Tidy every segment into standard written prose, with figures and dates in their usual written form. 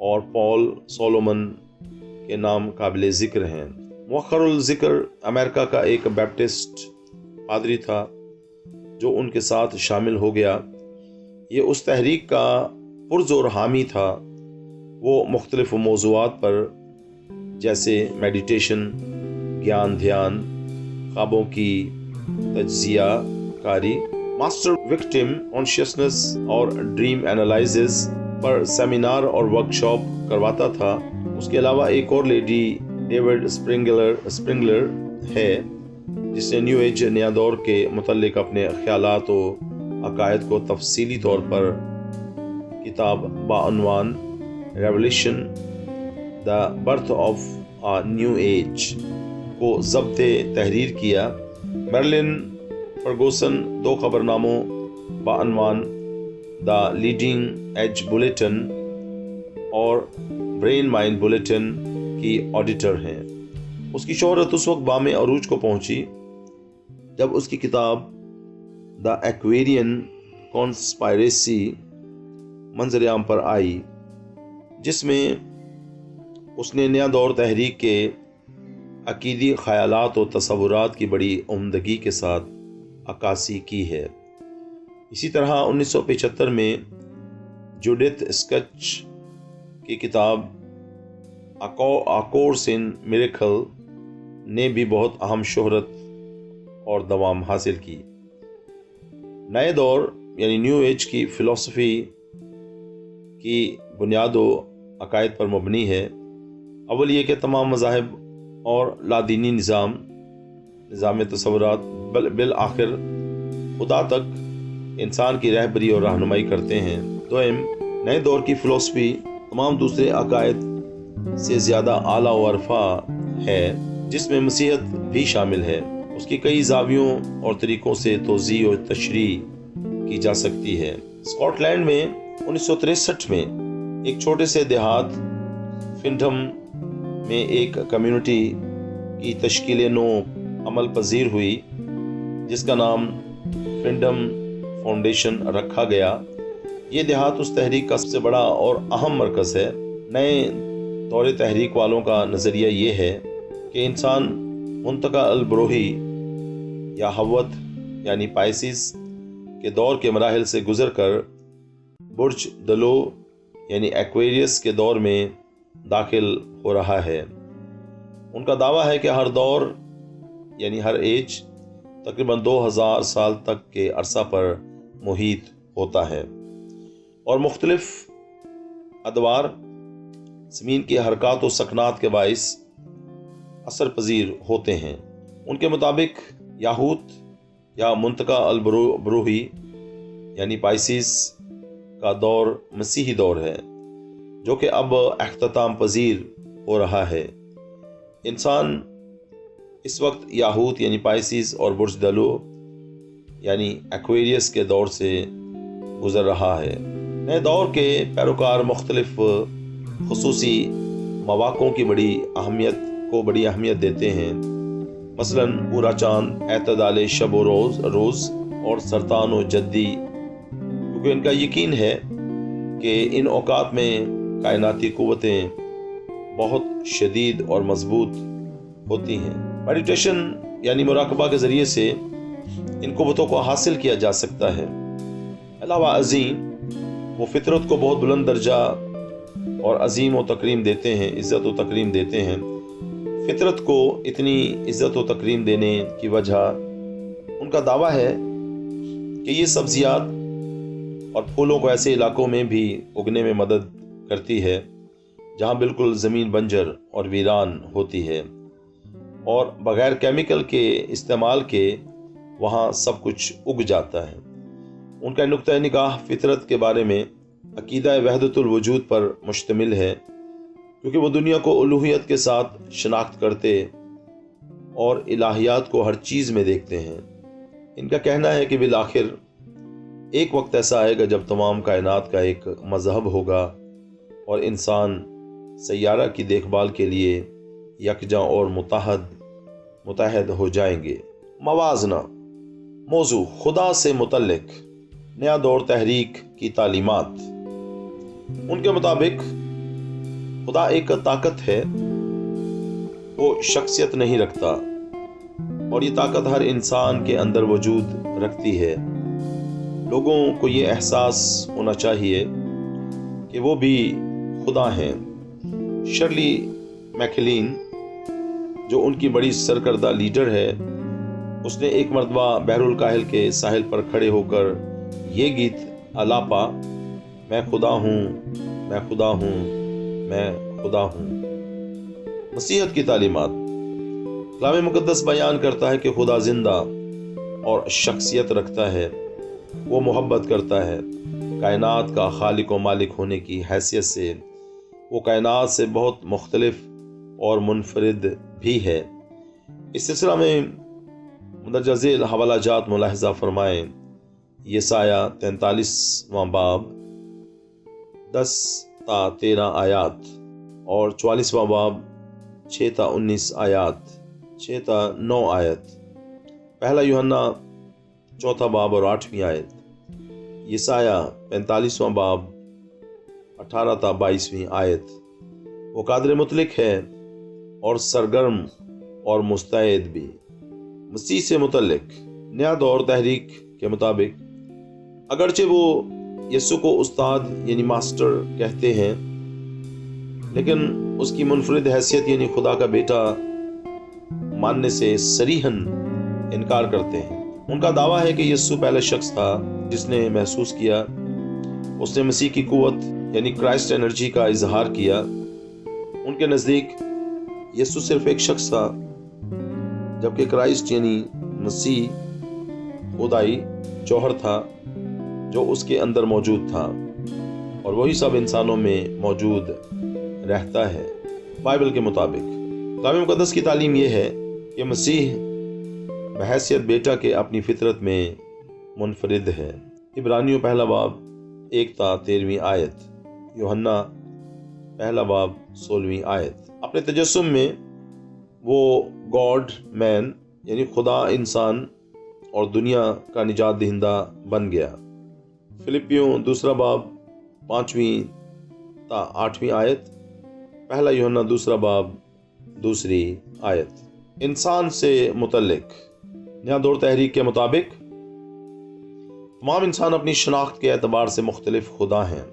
اور پال سولومن کے نام قابل ذکر ہیں۔ مؤخر ذکر امریکہ کا ایک بیپٹسٹ پادری تھا جو ان کے ساتھ شامل ہو گیا۔ یہ اس تحریک کا پرزور حامی تھا۔ وہ مختلف موضوعات پر جیسے میڈیٹیشن، گیان دھیان، خوابوں کی تجزیہ کاری، ماسٹر وکٹم کانشیسنس اور ڈریم انالائسس پر سیمینار اور ورکشاپ کرواتا تھا۔ اس کے علاوہ ایک اور لیڈی ڈیوڈ اسپرنگلر ہے جس نے نیو ایج نیا دور کے متعلق اپنے خیالات و عقائد کو تفصیلی طور پر کتاب بعنوان revolution the birth of new age کو ضبط تحریر کیا۔ میرلن فرگوسن 2 خبرناموں بعنوان دا لیڈنگ ایج بلیٹن اور برین مائنڈ بلیٹن کی آڈیٹر ہیں۔ اس کی شہرت اس وقت بام عروج کو پہنچی جب اس کی کتاب دا ایکویرین کانسپائریسی منظر عام پر آئی، جس میں اس نے نیا دور تحریک کے عقیدی خیالات و تصورات کی بڑی عمدگی کے ساتھ عکاسی کی ہے۔ اسی طرح 1975 میں جوڈتھ اسکچ کی کتاب A Course in Miracle نے بھی بہت اہم شہرت اور دوام حاصل کی۔ نئے دور یعنی نیو ایج کی فلسفی کی بنیاد و عقائد پر مبنی ہے۔ اول یہ کہ تمام مذاہب اور لادینی نظام تصورات بالآخر خدا تک انسان کی رہبری اور رہنمائی کرتے ہیں۔ دوم، نئے دور کی فلسفی تمام دوسرے عقائد سے زیادہ اعلیٰ و ارفع ہے، جس میں مسیحیت بھی شامل ہے۔ اس کی کئی زاویوں اور طریقوں سے توضیح و تشریح کی جا سکتی ہے۔ اسکاٹ لینڈ میں 1963 میں ایک چھوٹے سے دیہات فنڈم میں ایک کمیونٹی کی تشکیل نو عمل پذیر ہوئی جس کا نام فنڈم فاؤنڈیشن رکھا گیا۔ یہ دیہات اس تحریک کا سب سے بڑا اور اہم مرکز ہے۔ نئے دور تحریک والوں کا نظریہ یہ ہے کہ انسان منطقہ البروہی یا حوت یعنی پائسیس کے دور کے مراحل سے گزر کر برج دلو یعنی ایکویریس کے دور میں داخل ہو رہا ہے۔ ان کا دعویٰ ہے کہ ہر دور یعنی ہر ایج تقریباً 2000 سال تک کے عرصہ پر محیط ہوتا ہے اور مختلف ادوار زمین کی حرکات و سکنات کے باعث اثر پذیر ہوتے ہیں۔ ان کے مطابق یاہوت یا منطقہ البروہی یعنی پائسیس کا دور مسیحی دور ہے جو کہ اب اختتام پذیر ہو رہا ہے۔ انسان اس وقت یاہوت یعنی پائسیس اور برج دلو یعنی ایکویریس کے دور سے گزر رہا ہے۔ نئے دور کے پیروکار مختلف خصوصی مواقعوں کی بڑی اہمیت دیتے ہیں، مثلاً پورا چاند، اعتدال شب و روز اور سرطان و جدی، کیونکہ ان کا یقین ہے کہ ان اوقات میں کائناتی قوتیں بہت شدید اور مضبوط ہوتی ہیں۔ میڈیٹیشن یعنی مراقبہ کے ذریعے سے ان قوتوں کو حاصل کیا جا سکتا ہے۔ علاوہ ازیں وہ فطرت کو بہت بلند درجہ اور عظیم و تکریم دیتے ہیں، عزت و تکریم دیتے ہیں۔ فطرت کو اتنی عزت و تکریم دینے کی وجہ ان کا دعویٰ ہے کہ یہ سبزیات اور پھولوں کو ایسے علاقوں میں بھی اگنے میں مدد کرتی ہے جہاں بالکل زمین بنجر اور ویران ہوتی ہے اور بغیر کیمیکل کے استعمال کے وہاں سب کچھ اگ جاتا ہے۔ ان کا نقطہ نگاہ فطرت کے بارے میں عقیدہ وحدت الوجود پر مشتمل ہے، کیونکہ وہ دنیا کو الوہیت کے ساتھ شناخت کرتے اور الہیات کو ہر چیز میں دیکھتے ہیں۔ ان کا کہنا ہے کہ بالآخر ایک وقت ایسا آئے گا جب تمام کائنات کا ایک مذہب ہوگا اور انسان سیارہ کی دیکھ بھال کے لیے یکجا اور متحد ہو جائیں گے۔ موازنہ موضوع خدا سے متعلق نیا دور تحریک کی تعلیمات۔ ان کے مطابق خدا ایک طاقت ہے، وہ شخصیت نہیں رکھتا، اور یہ طاقت ہر انسان کے اندر وجود رکھتی ہے۔ لوگوں کو یہ احساس ہونا چاہیے کہ وہ بھی خدا ہیں۔ شرلی میکلین جو ان کی بڑی سرکردہ لیڈر ہے، اس نے ایک مرتبہ بحر الکاہل کے ساحل پر کھڑے ہو کر یہ گیت آلاپا، میں خدا ہوں، میں خدا ہوں، میں خدا ہوں۔ مسیحیت کی تعلیمات۔ کلام مقدس بیان کرتا ہے کہ خدا زندہ اور شخصیت رکھتا ہے، وہ محبت کرتا ہے۔ کائنات کا خالق و مالک ہونے کی حیثیت سے وہ کائنات سے بہت مختلف اور منفرد بھی ہے۔ اس سلسلہ میں مندرجہ ذیل حوالہ جات ملاحظہ فرمائیں۔ یسایہ 43واں باب 10 تا 13 آیات اور 44واں باب 6 تا 19 آیات، 6 تا 9 آیت، پہلا یوحنا 4 باب اور 8ویں آیت، یسایہ 45واں باب 18 تا 22ویں آیت۔ وہ قادر مطلق ہے اور سرگرم اور مستعد بھی۔ مسیح سے متعلق نیا دور تحریک کے مطابق اگرچہ وہ یسوع کو استاد یعنی ماسٹر کہتے ہیں، لیکن اس کی منفرد حیثیت یعنی خدا کا بیٹا ماننے سے صریحاً انکار کرتے ہیں۔ ان کا دعویٰ ہے کہ یسوع پہلا شخص تھا جس نے محسوس کیا، اس نے مسیح کی قوت یعنی کرائسٹ انرجی کا اظہار کیا۔ ان کے نزدیک یسوع صرف ایک شخص تھا، جبکہ کرائسٹ یعنی مسیح خدائی جوہر تھا جو اس کے اندر موجود تھا، اور وہی سب انسانوں میں موجود رہتا ہے۔ بائبل کے مطابق کلام مقدس کی تعلیم یہ ہے کہ مسیح بحیثیت بیٹا کے اپنی فطرت میں منفرد ہے۔ عبرانیوں پہلا باب 1 تا 13ویں آیت، یوحنا پہلا باب 16ویں آیت۔ اپنے تجسم میں وہ گاڈ مین یعنی خدا انسان اور دنیا کا نجات دہندہ بن گیا۔ فلپیوں دوسرا باب 5ویں تا 8ویں آیت، پہلا یوحنا دوسرا باب 2 آیت۔ انسان سے متعلق نیا دور تحریک کے مطابق تمام انسان اپنی شناخت کے اعتبار سے مختلف خدا ہیں۔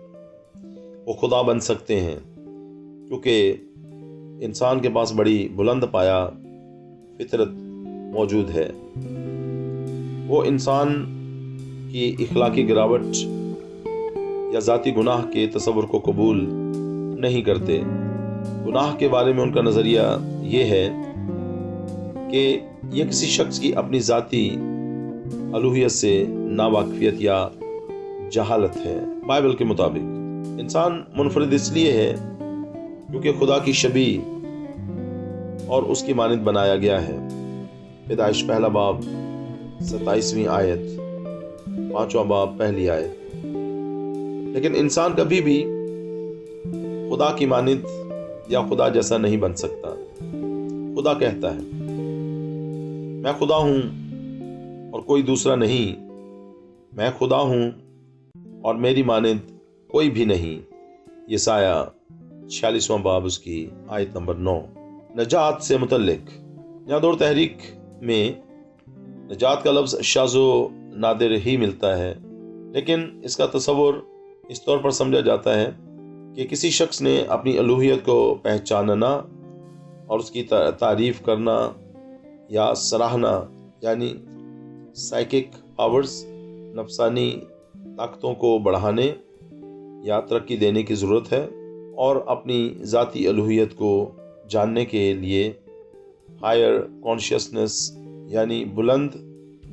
وہ خدا بن سکتے ہیں کیونکہ انسان کے پاس بڑی بلند پایا فطرت موجود ہے۔ وہ انسان کی اخلاقی گراوٹ یا ذاتی گناہ کے تصور کو قبول نہیں کرتے۔ گناہ کے بارے میں ان کا نظریہ یہ ہے کہ یہ کسی شخص کی اپنی ذاتی الوہیت سے ناواقفیت یا جہالت ہے۔ بائبل کے مطابق انسان منفرد اس لیے ہے کیونکہ خدا کی شبیہ اور اس کی مانند بنایا گیا ہے۔ پیدائش پہلا باب 27ویں آیت، 5واں باب پہلی آیت۔ لیکن انسان کبھی بھی خدا کی مانند یا خدا جیسا نہیں بن سکتا۔ خدا کہتا ہے، میں خدا ہوں اور کوئی دوسرا نہیں، میں خدا ہوں اور میری مانند کوئی بھی نہیں۔ یسایہ 46واں باب اس کی آیت نمبر 9۔ نجات سے متعلق نیا دور تحریک میں نجات کا لفظ شاذ و نادر ہی ملتا ہے، لیکن اس کا تصور اس طور پر سمجھا جاتا ہے کہ کسی شخص نے اپنی الوہیت کو پہچاننا اور اس کی تعریف کرنا یا سراہنا، یعنی سائیکک پاورز، نفسانی طاقتوں کو بڑھانے یا ترقی دینے کی ضرورت ہے، اور اپنی ذاتی الوہیت کو جاننے کے لیے ہائر کانشیسنس یعنی بلند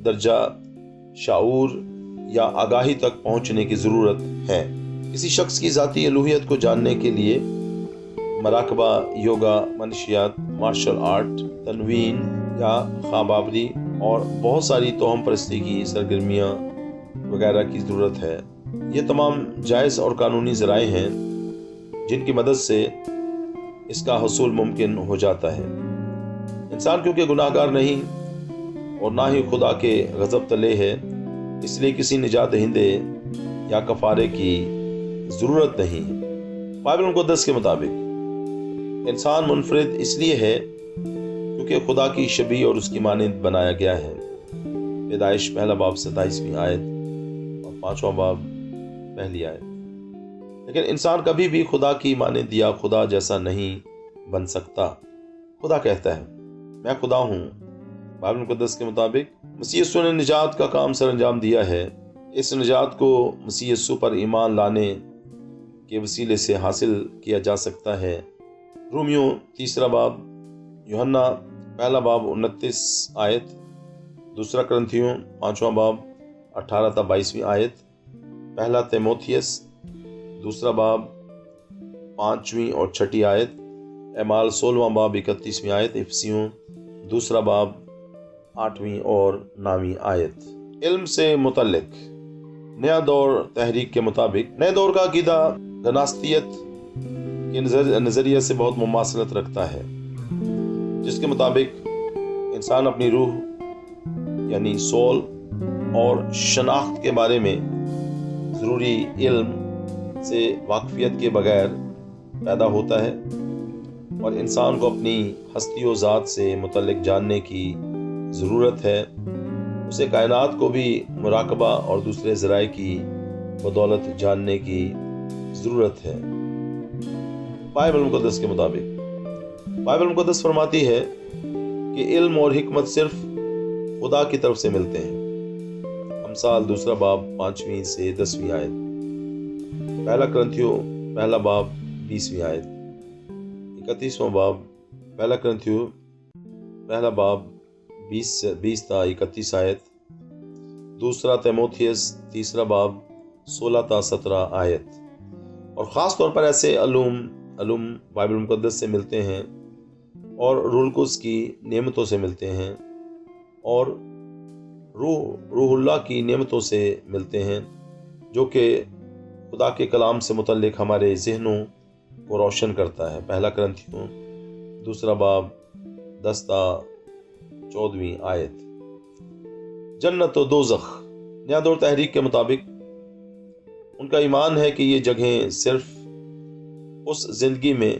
درجہ شعور یا آگاہی تک پہنچنے کی ضرورت ہے۔ کسی شخص کی ذاتی الوہیت کو جاننے کے لیے مراقبہ، یوگا، منشیات، مارشل آرٹ، تنوین یا خواب آوری اور بہت ساری توہم پرستی کی سرگرمیاں وغیرہ کی ضرورت ہے۔ یہ تمام جائز اور قانونی ذرائع ہیں جن کی مدد سے اس کا حصول ممکن ہو جاتا ہے۔ انسان کیونکہ گناہ گار نہیں اور نہ ہی خدا کے غضب تلے ہے، اس لیے کسی نجات دہندے یا کفارے کی ضرورت نہیں۔ بائبل مقدس کے مطابق انسان منفرد اس لیے ہے کیونکہ خدا کی شبیہ اور اس کی مانند بنایا گیا ہے۔ پیدائش پہلا باب 27ویں آیت اور 5واں باب پہلی آیت۔ لیکن انسان کبھی بھی خدا کی مانند یا خدا جیسا نہیں بن سکتا۔ خدا کہتا ہے میں خدا ہوں۔ بائبل مقدس کے مطابق مسیح یسوع نے نجات کا کام سر انجام دیا ہے۔ اس نجات کو مسیح یسوع پر ایمان لانے کے وسیلے سے حاصل کیا جا سکتا ہے۔ رومیو 3 باب، یوحنا پہلا باب 29 آیت، 2 کرنتھیوں 5واں باب 18 تا 22ویں آیت، پہلا تیموتھیس 2 باب 5ویں اور 6 آیت، اعمال 16واں باب 31ویں آیت، افسیوں 2 باب 8ویں اور 9ویں آیت۔ علم سے متعلق نیا دور تحریک کے مطابق نئے دور کا عقیدہ گناستیت کے نظریے سے بہت مماثلت رکھتا ہے، جس کے مطابق انسان اپنی روح یعنی سول اور شناخت کے بارے میں ضروری علم سے واقفیت کے بغیر پیدا ہوتا ہے، اور انسان کو اپنی ہستی و ذات سے متعلق جاننے کی ضرورت ہے۔ اسے کائنات کو بھی مراقبہ اور دوسرے ذرائع کی بدولت جاننے کی ضرورت ہے۔ بائبل مقدس کے مطابق بائبل مقدس فرماتی ہے کہ علم اور حکمت صرف خدا کی طرف سے ملتے ہیں۔ امثال 2 باب 5ویں سے 10ویں آیت، پہلا کرنتھیوں پہلا باب 20ویں آیت، 31واں باب، پہلا کرنتھیوں پہلا باب 20 تا 31 آیت، 2 تیموتھیس 3 باب 16 تا 17 آیت۔ اور خاص طور پر ایسے علوم بائبل مقدس سے ملتے ہیں اور روح القدس کی نعمتوں سے ملتے ہیں اور روح اللہ کی نعمتوں سے ملتے ہیں، جو کہ خدا کے کلام سے متعلق ہمارے ذہنوں کو روشن کرتا ہے۔ پہلا کرنتھیوں 2 باب 10 تا 14ویں آیت۔ جنت و دوزخ نیا دور تحریک کے مطابق ان کا ایمان ہے کہ یہ جگہیں صرف اس زندگی میں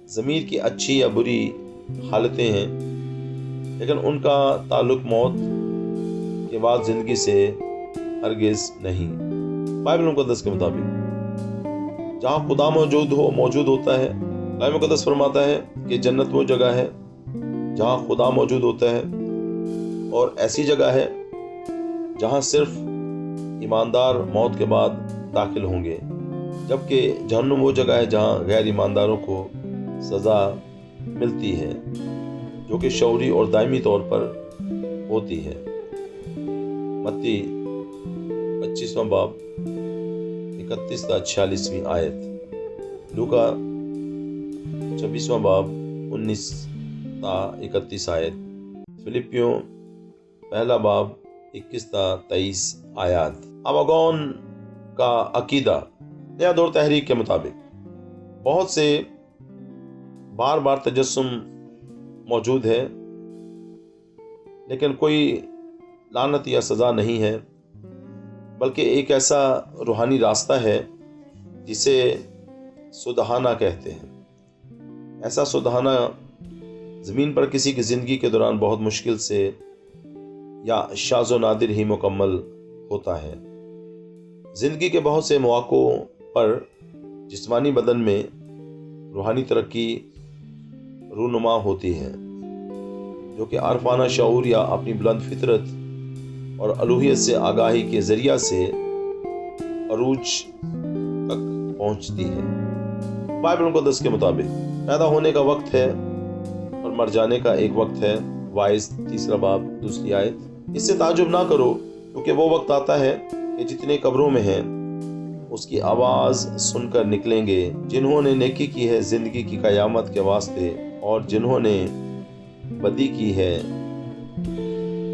ضمیر کی اچھی یا بری حالتیں ہیں، لیکن ان کا تعلق موت کے بعد زندگی سے ہرگز نہیں۔ بائبل مقدس کے مطابق جہاں خدا موجود ہوتا ہے، بائبل مقدس فرماتا ہے کہ جنت وہ جگہ ہے جہاں خدا موجود ہوتا ہے، اور ایسی جگہ ہے جہاں صرف ایماندار موت کے بعد داخل ہوں گے، جبکہ جہنم وہ جگہ ہے جہاں غیر ایمانداروں کو سزا ملتی ہے، جو کہ شعوری اور دائمی طور پر ہوتی ہے۔ متی 25واں باب 31 تا 46ویں آیت، لوکا 26واں باب 19 تا 31 آیت، فلپیوں پہلا باب 21 تا 23 آیات۔ اماگون کا عقیدہ نیا دور تحریک کے مطابق بہت سے بار بار تجسم موجود ہے، لیکن کوئی لعنت یا سزا نہیں ہے، بلکہ ایک ایسا روحانی راستہ ہے جسے سدھانا کہتے ہیں۔ ایسا سدھانا زمین پر کسی کی زندگی کے دوران بہت مشکل سے یا شاذ و نادر ہی مکمل ہوتا ہے۔ زندگی کے بہت سے مواقعوں پر جسمانی بدن میں روحانی ترقی رونما ہوتی ہے، جو کہ عارفانہ شعور یا اپنی بلند فطرت اور الوہیت سے آگاہی کے ذریعہ سے عروج تک پہنچتی ہے۔ بائبل مقدس کے مطابق پیدا ہونے کا وقت ہے اور مر جانے کا ایک وقت ہے۔ واعظ 3 باب 2 آیت۔ اس سے تعجب نہ کرو، کیونکہ وہ وقت آتا ہے کہ جتنے قبروں میں ہیں اس کی آواز سن کر نکلیں گے، جنہوں نے نیکی کی ہے زندگی کی قیامت کے واسطے، اور جنہوں نے بدی کی ہے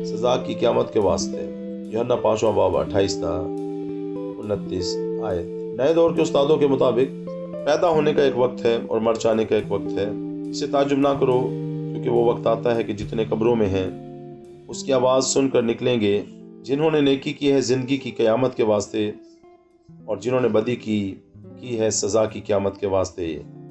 سزا کی قیامت کے واسطے۔ یوحنا 5واں باب 28 تا 29 آیت۔ نئے دور کے استادوں کے مطابق پیدا ہونے کا ایک وقت ہے اور مر جانے کا ایک وقت ہے۔ اس سے تعجب نہ کرو، کیونکہ وہ وقت آتا ہے کہ جتنے قبروں میں ہیں اس کی آواز سن کر نکلیں گے، جنہوں نے نیکی کی ہے زندگی کی قیامت کے واسطے، اور جنہوں نے بدی کی ہے سزا کی قیامت کے واسطے۔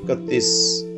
31